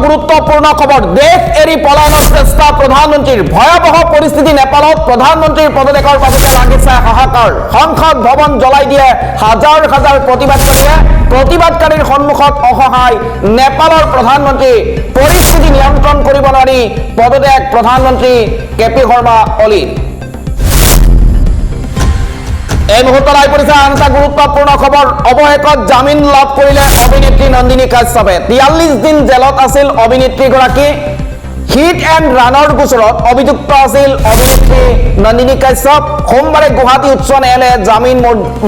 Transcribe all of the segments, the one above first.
গুৰুত্বপূৰ্ণ খবৰ দেশ এৰি পলায়নৰ চেষ্টা প্ৰধানমন্ত্ৰীৰ ভয়াবহ পৰিস্থিতি নেপালত প্ৰধানমন্ত্ৰীৰ পদত্যাগৰ পাছতে লাগিছে হাহাকাৰ সংসদ ভৱন জ্বলাই দিয়ে হাজাৰ হাজাৰ প্ৰতিবাদকাৰীৰ সন্মুখত অসহায় নেপালৰ প্ৰধানমন্ত্ৰী পৰিস্থিতি নিয়ন্ত্ৰণ কৰিব নোৱাৰি পদত্যাগ প্ৰধানমন্ত্ৰী কেপি শৰ্মা অলিৰ এই মুহূৰ্তত আহি পৰিছে আন এটা গুৰুত্বপূৰ্ণ খবৰ অৱশেষত জামিন লাভ কৰিলে অভিনেত্ৰী নন্দিনী কাশ্যপে 43 দিন জেলত আছিল অভিনেত্ৰীগৰাকী হিট এণ্ড ৰাণৰ গোচৰত অভিযুক্ত আছিল অভিনেত্ৰী নন্দিনী কাশ্যপ সোমবাৰে গুৱাহাটী উচ্চ ন্যায়ালয়ে জামিন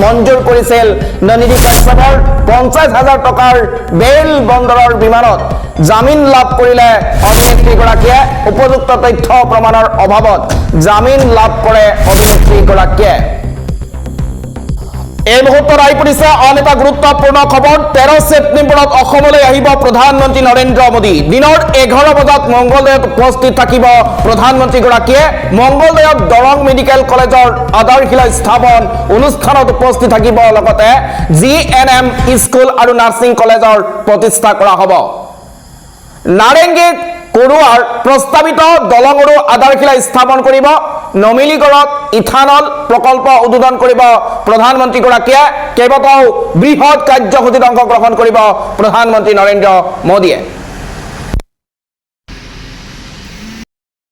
মঞ্জুৰ কৰিছিল নন্দিনী কাশ্যপৰ 50,000 টকাৰ বেইল বন্দৰৰ বিমানত জামিন লাভ কৰিলে অভিনেত্ৰীগৰাকীয়ে উপযুক্ত তথ্য প্ৰমাণৰ অভাৱত জামিন লাভ কৰে অভিনেত্ৰীগৰাকীয়ে এই মুহূৰ্তত আহি পৰিছে আন এটা গুৰুত্বপূৰ্ণ খবৰ 13 ছেপ্টেম্বৰত অসমলৈ আহিব প্ৰধানমন্ত্ৰী নৰেন্দ্ৰ মোদী দিনৰ 11 বজাত মংগলদৈত উপস্থিত থাকিব প্ৰধানমন্ত্ৰীগৰাকীয়ে মংগলদৈত দৰং মেডিকেল কলেজৰ আধাৰশিলা স্থাপন অনুষ্ঠানত উপস্থিত থাকিব লগতে GNM স্কুল আৰু নাৰ্ছিং কলেজৰ প্ৰতিষ্ঠা কৰা হ'ব নাৰেংগীত কৰোৱাৰ প্ৰস্তাৱিত দলঙৰো আধাৰশিলা স্থাপন কৰিব নমিলিগড়ত ইথানল প্ৰকল্প উদ্বোধন কৰিব প্ৰধানমন্ত্ৰীগৰাকীয়ে কেইবাটাও বৃহৎ কাৰ্যসূচীত অংশগ্ৰহণ কৰিব প্ৰধানমন্ত্ৰী নৰেন্দ্ৰ মোদীয়ে